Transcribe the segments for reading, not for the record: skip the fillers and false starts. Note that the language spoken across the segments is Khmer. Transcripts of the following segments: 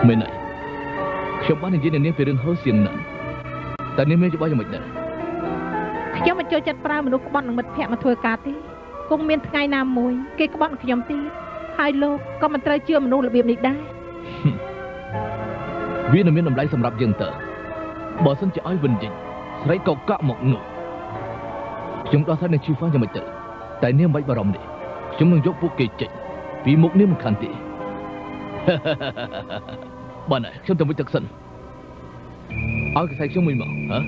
មែនហើយខ្ញុំបាននិយាយនឹងនាងពីរឿងហូរសៀងណាស់តែនាងមានច្បាស់យ៉ាងម៉េចដែរខ្ញុំមិនចូលចិត្តប្រើមនុស្សក្បត់នឹងមិត្តភក្តិមកធ្វើការទេគង់មានថ្ងៃណាមួយគេក្បត់នឹងខ្ញុំទៀតហើយលោកក៏មិនត្រូវជឿមនុស្សរបៀបនេះដែរវានឹងមានតម្លៃសម្រាប់យើងតើបើសិនជាឲ្យវិនយិញស្រីក៏កក់មកនោះខ្ញុំដោះស្រាយនឹងជីហ្វាយ៉ាងម៉េចទៅតែនាងមិនបាច់បារម្ភនេះខ្ញុំនឹងយកពួកគេចេញពីមុខនាងមិនខានទេបានហើយខ្ញុំទៅមួយទឹកសិនឲ្យកសែខ្ញុំមួយមកហ៎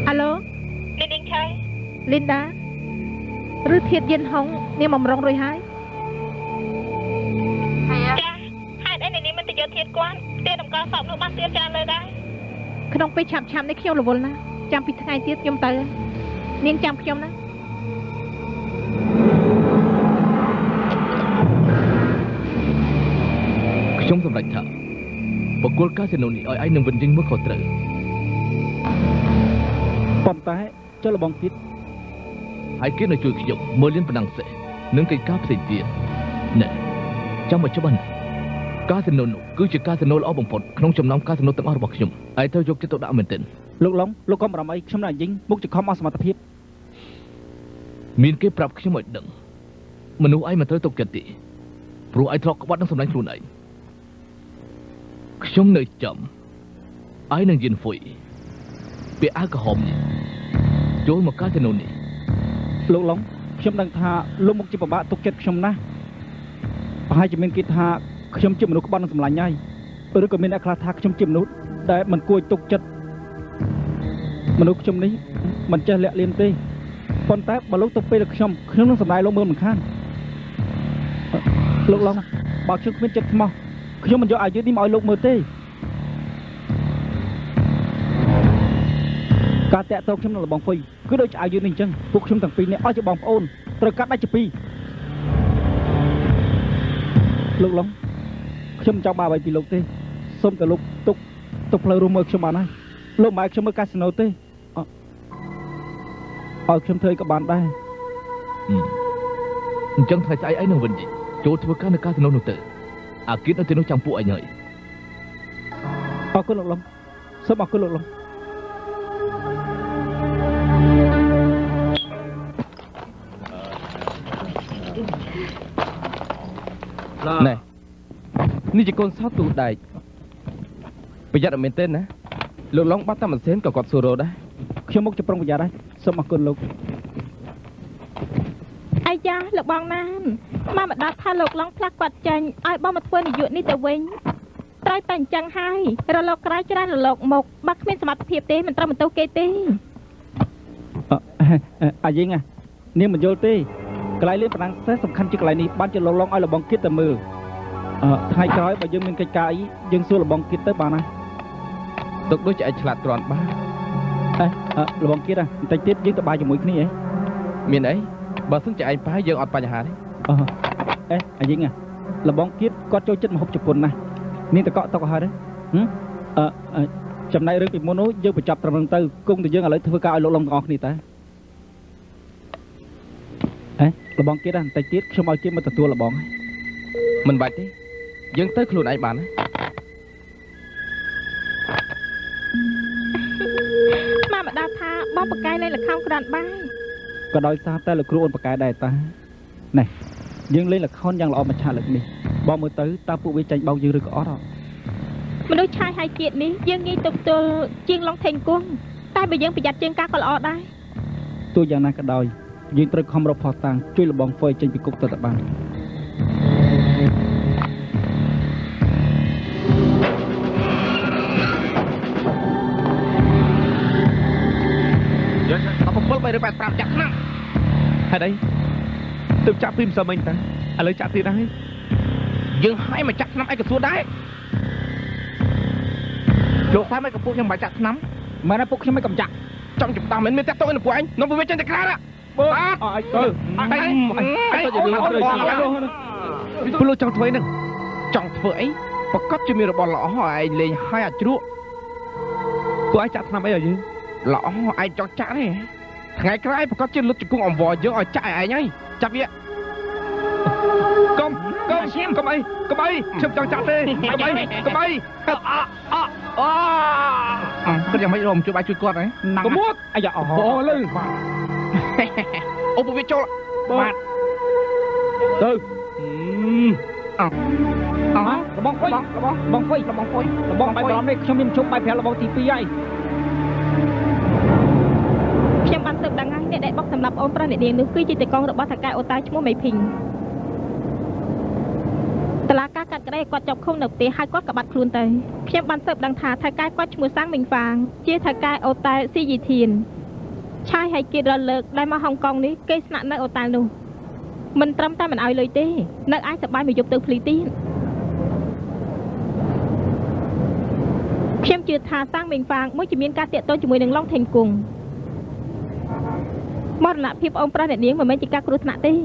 អាឡូលីនឆៃលីនដាឬធាតយិនហុងនាងបំរុងរួចហើយចាហេតុអីនាងមិនទៅយកធាតគាត់ទេតម្កល់សពនោះបានទៀតច្រើនលើដែរក្នុងពេលឆាប់នេះខ្ញុំរវល់ណាស់ចាំពីថ្ងៃទៀតខ្ញុំទៅនាងចាំខ្ញុំណាខ្ញុំសម្រេចថាបកគលកាស៊ីណូនេះឲ្យឯងនឹងវិនយិញមួយខុសត្រូវប៉ុន្តែចុះលបងទៀតហើយគេនឹងជួយខ្ញុំមើលលៀនបណ្ដឹងសេះនឹងកិច្ចការផ្សេងទៀតណែចាំមកច្បាស់ណាកាស៊ីណូនោះគឺជាកាស៊ីណូល្អបំផុតក្នុងចំណោមកាស៊ីណូទាំងអស់របស់ខ្ញុំឯងត្រូវយកចិត្តទុកដាក់មែនទែនលោកឡុងលោកកុំបារម្ភអីខ្ញុំនឹងยิงមុខជាខំអស់សមត្ថភាពមានគេប្រាប់ខ្ញុំឲ្យដឹងមនុស្សឯងមិនត្រូវទុកចិត្តទេព្រោះឯងធ្លាប់ក្បត់នឹងសម្លាញ់ខ្លួនឯងខ្ញុំនៅចាំឯងនឹងយិនហ្វុយពាក់អាវក្រហមចូលមកកាស៊ីណូនេះលោកឡុងខ្ញុំដឹងថាលោកមុខជាពិបាកទុកចិត្តខ្ញុំណាស់ប្រហែលជាមានគេថាខ្ញុំជាមនុស្សក្បត់នឹងសម្លាញ់ហើយឬក៏មានអ្នកខ្លះថាខ្ញុំជាមនុស្សដែលមិនគួរទុកចិត្តមនុស្សខ្ញុំនេះមិនចេះលាក់លៀមទេប៉ុន្តែបើលោកទៅពេលខ្ញុំនឹងសម្ដែងលោកមើលមិនខានលោកឡុងបើខ្ញុំគ្មានចិត្តស្មោះខ្ញុំមិនយកអាយុនេះមកឲ្យលោកមើលទេការតាក់ទងខ្ញុំនឹងលបងហ្វុយគឺដូចអាយុនេះអញ្ចឹងពួកខ្ញុំទាំងពីរនេះឲ្យជាបងប្អូនត្រូវកាត់ដាច់ជាពីរលោកឡុងខ្ញុំមិនចង់បានអ្វីពីលោកទេសូមតែលោកទុកផ្លូវរួមមើលខ្ញុំបានហើយលោកមិនឲ្យខ្ញុំមើលកាស៊ីណូទេឲ្យខ្ញុំធ្វើអីក៏បានដែរអញ្ចឹងថ្ងៃស្អែកឯងនឹងវិនយិញចូលធ្វើការនៅកាស៊ីណូនោះទៅអាគិតនៅទីនោះចាំពួកឯងហើយអរគុណលោកឡុងសូមអរគុណលោកឡុងណែនេះជាកូនសោតទូដែកប្រយ័ត្នអត់មែនទេណាលោកឡុងបាត់តាមម៉ាស៊ីនក៏គាត់ស៊ូរ៉ូដែរខ្ញុំមកប្រុងប្រយ័ត្នហើយសូមអរគុណលោកអាយ៉ាលោកបងណានមកម្ដាយថាលោកឡុងផ្លាស់គាត់ចាញ់ឲ្យបងមកធ្វើនាយកនេះទៅវិញត្រូវតែអញ្ចឹងហើយរលកក្រៅច្រើនរលកមកបើគ្មានសមត្ថភាពទេមិនត្រូវបន្ទោសគេទេអាយីងនាងមិនយល់ទេកន្លែងលេងប្រដាំងសេះសំខាន់ជាកន្លែងនេះបានជាលោកឡុងឲ្យលបងគិតទៅមើលថ្ងៃក្រោយបើយើងមានកិច្ចការអីយើងសួរលបងគិតទៅបានណាទុកដូចជាអាចឆ្លាតគ្រាន់បានលបងគិតបន្តិចទៀតយើងទៅបាយជាមួយគ្នាមានអីបើសិនជាឯងប៉ាយើងអត់បញ្ហាទេអាយីងលបងគិតគាត់ចូលចិត្តម្ហូបជប៉ុនណាស់នាងតកក់ហើយទេចំណែករឿងពីមុននោះយើងបញ្ចប់ត្រឹមហ្នឹងទៅគង់តែយើងឥឡូវធ្វើការឲ្យលោកឡុងទាំងអស់គ្នាតើលបងគិតបន្តិចទៀតខ្ញុំឲ្យគេមកទទួលលបងមិនបាច់ទេយើងទៅខ្លួនឯងបានណាមកម្ដាយថាបងបកកាយលេងល្ខោនក្រាន់បាយក៏ដោយសារតែលោកគ្រូអូនបកកាយដែរតាណែយើងលេងល្ខោនយ៉ាងល្អមួយឆាកលើកនេះបងមើលទៅតើពួកវាចាញ់បោកយើងឬក៏អត់មនុស្សឆាយហើយជាតិនេះយើងងាយទប់ទល់ជាងឡុងថេងគង់តែបើយើងប្រយ័ត្នជាងការក៏ល្អដែរទោះយ៉ាងណាក៏ដោយយើងត្រូវខំរកផោះតាំងជួយលបងហ្វុយចេញពីគុកទៅបានយើង785ចាក់ឆ្នាំហេតុអីទើបចាក់ពីម្សិលមិញតាឥឡូវចាក់ទៀតហើយយើងឲ្យមកចាក់ឆ្នាំឯកសួរដែរលោកថាមិនកំពុះខ្ញុំមិនចាក់ឆ្នាំមែនទេពួកខ្ញុំមិនកំចាក់ចង់ចំតាមមិនមានតែតោះនៅពួកឯងនាំវាចេញទៅក្រៅបើអត់ទៅពលចង់ធ្វើហ្នឹងចង់ធ្វើអីប្រកាសជាមានរបស់ល្អឯងលេងឲ្យអាចជ្រក់ពួកឯងចាក់ឆ្នាំអីឲ្យយើងល្អឯងចង់ចាក់ទេថ្ងៃក្រោយប្រកាសជាលុតជង្គង់អង្វរយើងឲ្យចាក់ឯងហើយ ចាប់វាកុំអីខ្ញុំចង់ចាក់ទេកុំអីគាត់យ៉ាងម៉េចរំជួយបាយជួយគាត់ហ៎កុំមកអាយ៉ាអូលើអូពវាចូលបាទទៅលបងពុយលបងបាយប្រមនេះខ្ញុំមានជុំបាយប្រាលបងទី2ហើយខ្ញុំបានទៅដឹងហើយអ្នកដែលបុកសម្រាប់អូនប្រុសអ្នកនាងនោះគឺជាតកងរបស់ថៅកែអូតាឈ្មោះមេភីងតឡាការកាត់ក្តីគាត់ចាប់ឃុំនៅផ្ទះហើយគាត់ក៏បាត់ខ្លួនទៅខ្ញុំបានទៅដឹងថាថៅកែគាត់ឈ្មោះសាំងមីងហ្វាងជាថៅកែអូតែស៊ីយីធានឆាយហើយគេរលលើកដែលមកហុងកុងនេះគេស្នាក់នៅអូតែនោះមិនត្រឹមតែមិនឲ្យលុយទេនៅអាចសប្បាយមកយកទៅភ្លីទៀតខ្ញុំជឿថាសាំងមីងហ្វាងមួយជាមានការតាក់ទងជាមួយនឹងឡុងថេងគង់មរណភាពអូនប្រុសអ្នកនាងមិនមែនជាការគ្រោះថ្នាក់ទេ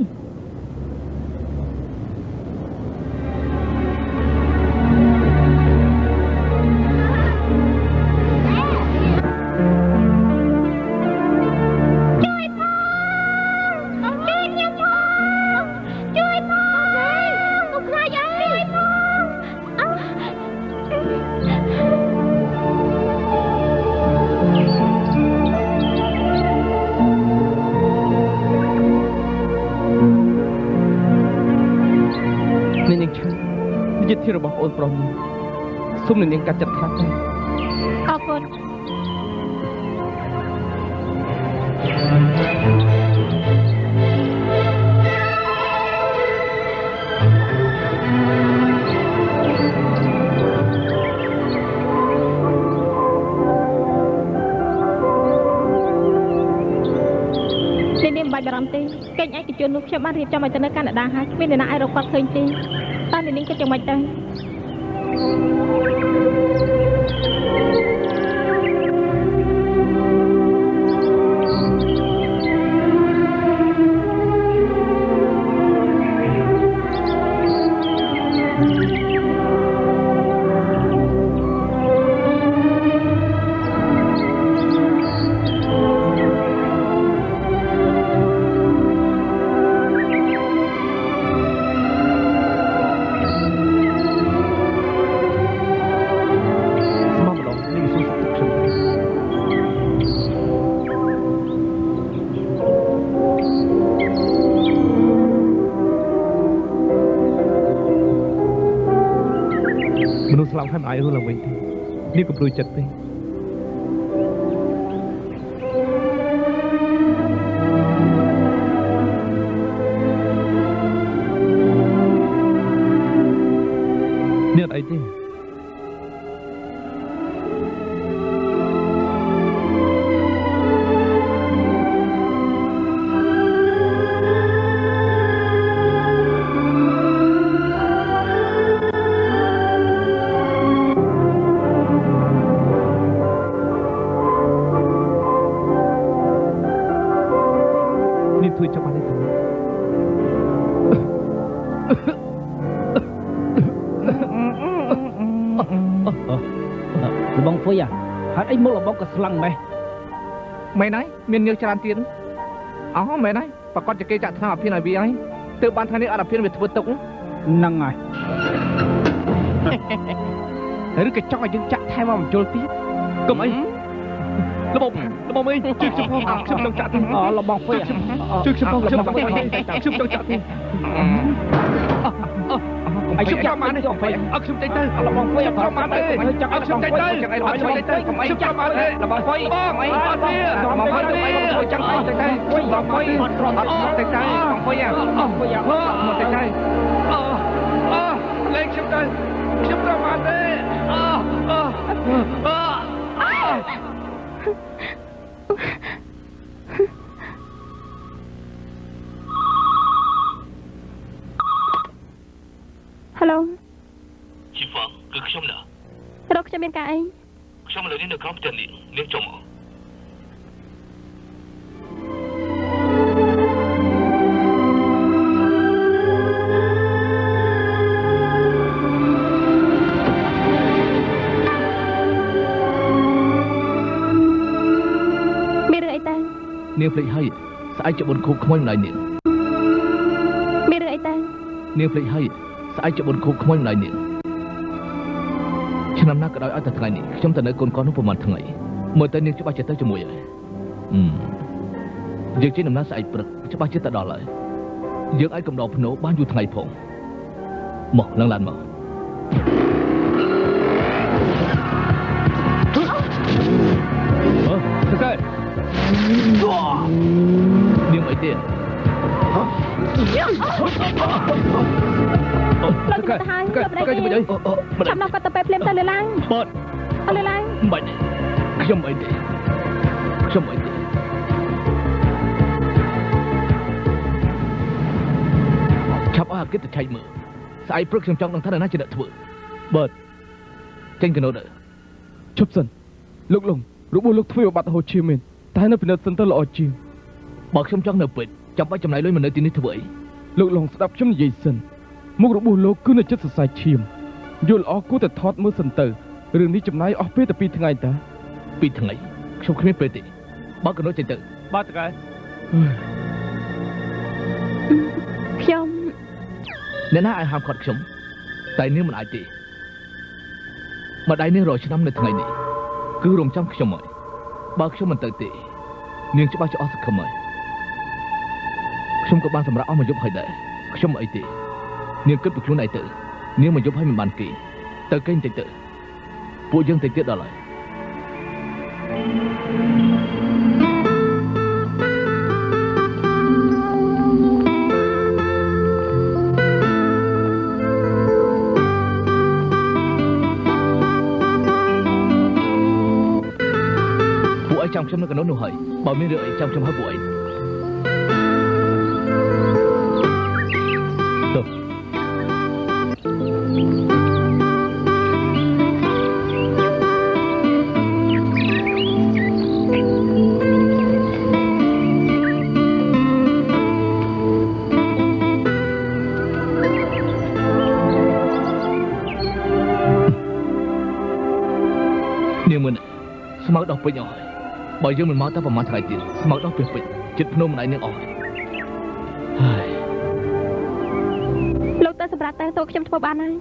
ជារបស់អូនប្រុសនេះសូមនាងកាត់ចិត្តខ្លះទៅអរគុណនាងបាច់បារម្ភទេកេញឯកជននោះខ្ញុំបានរៀបចំឲ្យទៅនៅកាណាដាហើយគ្មានអ្នកណាអាចរកគាត់ឃើញទេតើនាងគិតយ៉ាងម៉េចទៅមនុស្សស្លាប់ហើយមិនអាចរស់ឡើងវិញទេនេះកំព្រួយចិត្តទេនេះអត់អីទេធ្វើចាប់បានទេលបងហ្វុយហេតុអីមកលបងក៏ស្លឹងម៉េះមែនហើយមានញើសច្រើនទៀតមែនហើយប្រកាសជាគេចាក់ថ្នាំអាភិនឲ្យវាហើយទើបបានថ្ងៃនេះអត់អាភិនវាធ្វើទុកហ្នឹងហើយឬក៏ចង់ឲ្យយើងចាក់ថែមមកបញ្ជុលទៀតកុំអីលបងអីជួយខ្ញុំផងខ្ញុំចង់ចាក់ទៀតលបងហ្វុយជួយខ្ញុំផងខ្ញុំចង់ចាក់ទៀតអីខ្ញុំចាំបានទេអត់ខ្ញុំទៅលបងហ្វុយអត់ចាំបានទេចាំអត់ខ្ញុំទៅអត់ខ្ញុំទៅខ្ញុំចាំបានទេលបងហ្វុយបងអីអត់ទេលបងហ្វុយចាំទៅហ្វុយបងហ្វុយអត់ត្រង់អត់ទៅបងហ្វុយហ្វុយមកទៅលេងខ្ញុំទៅខ្ញុំចាំបានទេHello ជីហ្វាគឺខ្ញុំណារកខ្ញុំមានការអីខ្ញុំឥឡូវនេះនៅក្រោមផ្ទះនេះនាងចុះមកមានរឿងអីតែនាងភ្លេចហើយស្អែកជាបុណ្យខូបខ្មោចម្ដាយនាង នាងភ្លេចហើយស្អែកជាបុណ្យខូបខ្មោចម្ដាយនាងឆ្នាំណាក៏ដោយឲ្យតែថ្ងៃនេះខ្ញុំទៅនៅកូនកោះនោះប្រហែលថ្ងៃមើលទៅនាងច្បាស់ចិត្តទៅជាមួយហើយយើងជិះដំណើរស្អែកព្រឹកច្បាស់ចិត្តទៅដល់ហើយយើងអាចកំដរភ្នោបានយូរថ្ងៃផងមកឡើងឡានមកទៅកែនាងអីទៀតលោកទៅហើយលោកមិនអីទេចាំដល់គាត់ទៅពេលភ្លាមទៅលើឡើងបត់អត់លើឡើងមិនខ្ញុំអីទេឆាប់ឲ្យអាគិតទៅឆែកមើលស្អែកព្រឹកខ្ញុំចង់ដឹងថាណាជាអ្នកធ្វើបើចេញកណូតឈប់សិនលោកលងរបួសលោកធ្វើបាត់ហូឈីមែនតែនៅពិនិត្យសិនទៅល្អជាងបើខ្ញុំចង់នៅពេទ្យចាំបាច់ចំណាយលុយមកនៅទីនេះធ្វើអីលោកលងស្ដាប់ខ្ញុំនិយាយសិនមុខរបួសលោកគឺនៅចិត្តសរសៃឈាមយល់អស់គួរតែថតមើលសិនទៅរឿងនេះចំណាយអស់ពេលតែ2ថ្ងៃតា2ថ្ងៃខ្ញុំគ្មានពេលទេបើកណូតចេញទៅបាទតកែខ្ញុំអ្នកណាឲ្យហាមឃាត់ខ្ញុំតែនាងមិនអាចទេម្ដាយនាងរយឆ្នាំនៅថ្ងៃនេះគឺរំចាំខ្ញុំហើយបើខ្ញុំមិនទៅទេនាងច្បាស់ជាអស់សង្ឃឹមហើយខ្ញុំក៏បានសម្រាប់អស់មួយយប់ហើយដែរខ្ញុំអីទេនាងគិតពីខ្លួនឯងទៅនាងមួយយប់ហើយមិនបានគេទៅគេងតិចទៅពួកយើងតិចទៀតដល់ហើយចាំខ្ញុំនៅកណ្ដោនោះហើយបើមានរឿងអីចាំខ្ញុំហៅពួកឯងនាងមិនស្មៅដល់ពេញអស់ហើយបើយើងមិនមកតែប្រហែលថ្ងៃទៀតស្មៅដល់ពេញចិត្តភ្នំម្ដាយនាងអស់ហើយលោកទៅសម្រាប់តែតោខ្ញុំធ្វើបានហើយ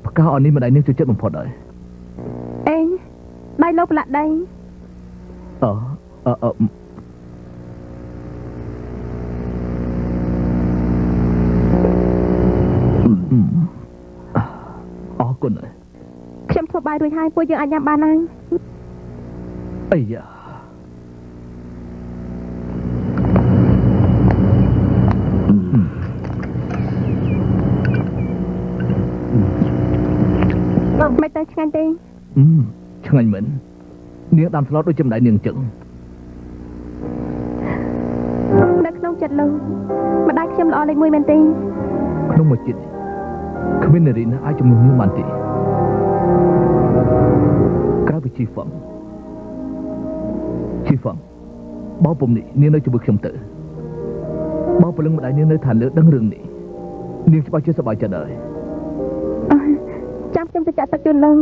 ផ្កាអននេះម្ដាយនាងចូលចិត្តបំផុតហើយអេងដៃលោកប្រឡាក់ដីអរគុណខ្ញុំធ្វើបាយរួចហើយពួកយើងអាចញ៉ាំបានហើយអីយ៉ាមិនទៅឆ្ងាញ់ទេឆ្ងាញ់មែននាងដាំស្លដូចចម្ដាយនាងចឹងនៅក្នុងចិត្តលោកម្ដាយខ្ញុំល្អលេខ1មែនទេក្នុងមួយចិត្តគ្មាននារីណាអាចជំនួសនាងបានទេក្រៅពីជីហ្វឹងបើពុំនេះនាងនៅជាមួយខ្ញុំទៅបើព្រលឹងម្ដាយនាងនៅឋានលើដឹងរឿងនេះនាងច្បាស់ជាសប្បាយចិត្តហើយចាំខ្ញុំទៅចាក់ទឹកជូនឡើង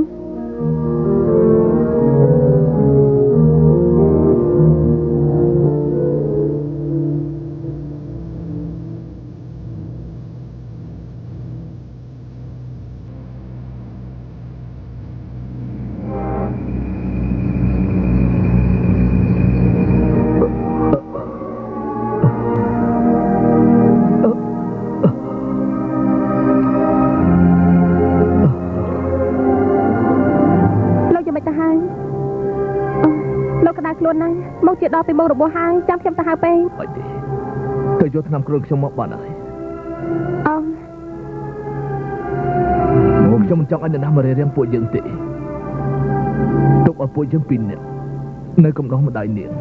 មកជាដល់ពីមុខរបស់ហើយចាំខ្ញុំទៅហៅពេងអត់ទេទៅយកថ្នាំគ្រុនខ្ញុំមកបានហើយខ្ញុំមិនចង់ឲ្យអ្នកណាមករារាំងពួកយើងទេទុកឲ្យពួកយើងពីរនាក់នៅកំដរម្ដាយនាង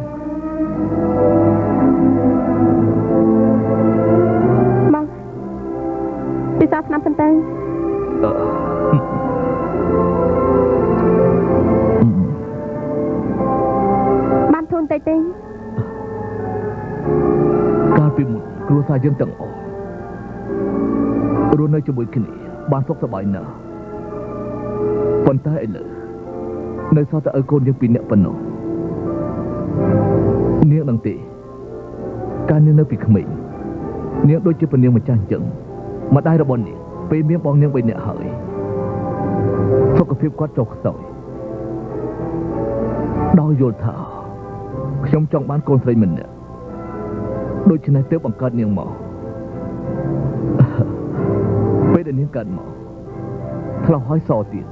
មកពិសាថ្នាំសិនទៅ ស្អីទេ កាលពីមុនគ្រួសារយើងទាំងអស់រស់នៅជាមួយគ្នាបានសុខសប្បាយណាស់ប៉ុន្តែឥឡូវនៅសល់តែឪកូនយើងពីរនាក់ប៉ុណ្ណោះនាងដឹងទេកាលនាងនៅពីក្មេងនាងដូចជាពនាងម្ចាស់អញ្ចឹងម្ដាយរបស់នាងពេលមានបងនាង3នាក់ហើយសុខភាពគាត់ចុះខ្សោយដោយយល់ថាខ្ញុំចង់បានកូនស្រីម្នាក់ដូច្នេះទើបបង្កើតនាងមកពេលដែលនាងកើតមកឆ្លោះហើយសទៀត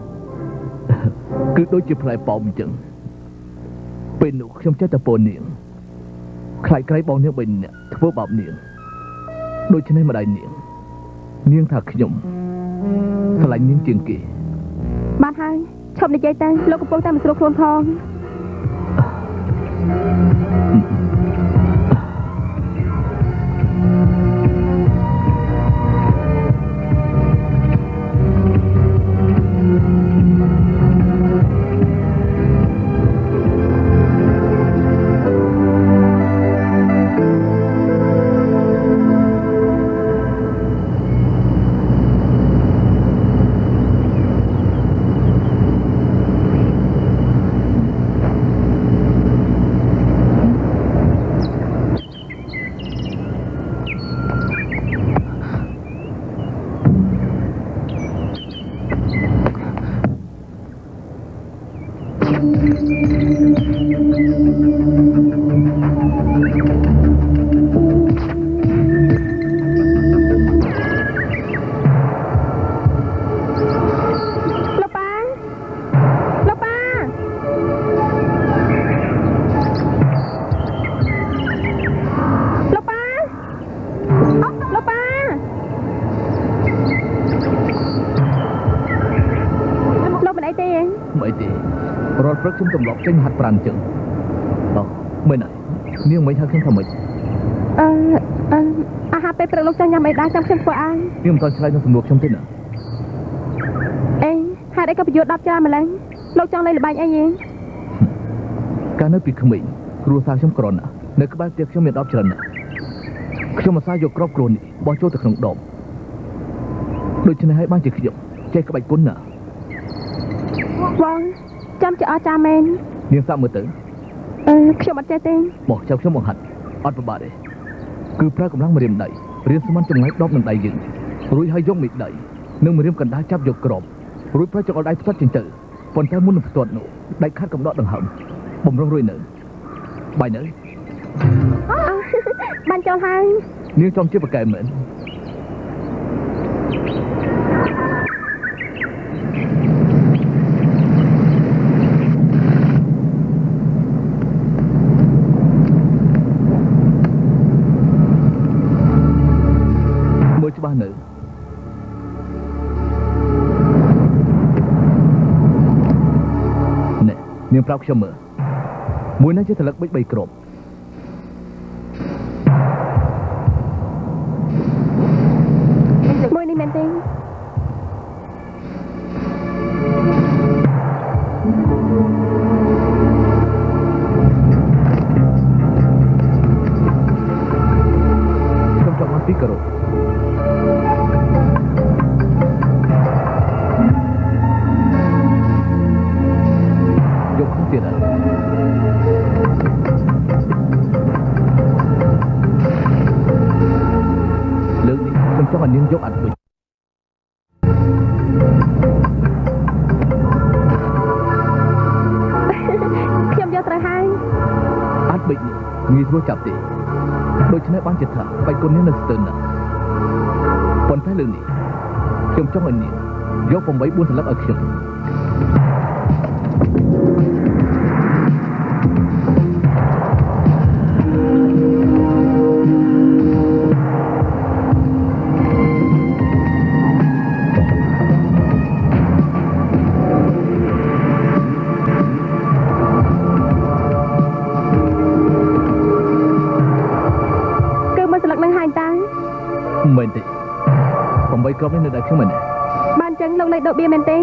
គឺដូចជាផ្លែប៉ោមអញ្ចឹងពេលនោះខ្ញុំចេះតែពោលនាងខ្លាចក្រៃបងនាង3នាក់ធ្វើបាបនាងដូច្នេះម្ដាយនាងថាខ្ញុំឆ្លាញ់នាងជាងគេ បានហើយឈប់និយាយទៅលោកកំពុងតែមិនស្រួលខ្លួនផង រាល់ព្រឹកខ្ញុំទម្លាប់ចេញហាត់ប្រាណអញ្ចឹងមែនហើយនាងមិនហៅខ្ញុំថាម៉េចអាហារពេលព្រឹកលោកចង់ញ៉ាំអីដែរចាំខ្ញុំធ្វើឲ្យ នាងមិនទាន់ឆ្លើយនឹងសំណួរខ្ញុំទេណា អេហេតុអីក៏ប្រយោជន៍10ច្រើនម្ល៉េះលោកចង់លេងល្បែងអីហ៎ កាលនៅពីក្មេងគ្រួសារខ្ញុំក្រណាស់នៅក្បែរផ្ទះខ្ញុំមាន10ច្រើនណាស់ខ្ញុំអាសាយកគ្រាប់គ្រួនេះបោះចូលទៅក្នុងដបដូច្នេះហើយបានជាខ្ញុំចេះក្បាច់គុណណា បងចាំជាអស្ចារ្យមែន នាងសាក់មើលទៅ ខ្ញុំអត់ចេះទេ មកចាំខ្ញុំបង្ហាត់អត់ពិបាកទេគឺប្រើកម្លាំងម្រាមដៃរៀនស្មានចម្ងាយ10នឹងដៃយើងរួចហើយយកមេដៃនិងម្រាមកណ្ដាលចាប់យកគ្រាប់រួចប្រើចង្អុលដៃផ្ទាត់ចេញទៅប៉ុន្តែមុននឹងផ្ទាត់នោះដៃខាត់កំដកដង្ហើមបំរុងរួយនៅបាយនៅបានចូលហើយ នាងចំជាប្រកែមែនច្បាស់នៅនេះនាងប្រាប់ខ្ញុំមើលមួយនេះជាត្រឡឹកបិច3គ្រាប់មួយនេះមែនទេខ្ញុំចង់បាន2គ្រាប់ទៀតហើយលើកនេះខ្ញុំចង់ឲ្យនាងយកអត់បិចខ្ញុំយកត្រូវហើយអត់បិចនេះងាយស្រួលចាប់ទេដូច្នេះបានជាថាបៃគុណនាងនៅស្ទើរណាស់ប៉ុន្តែលើកនេះខ្ញុំចង់ឲ្យនាងយក8 4សន្លឹកឲ្យខ្ញុំមែនទេ8គ្រាប់នេះនៅដៃខ្ញុំមែនទេ បានចឹងលោកលេខដកបៀមែនទេ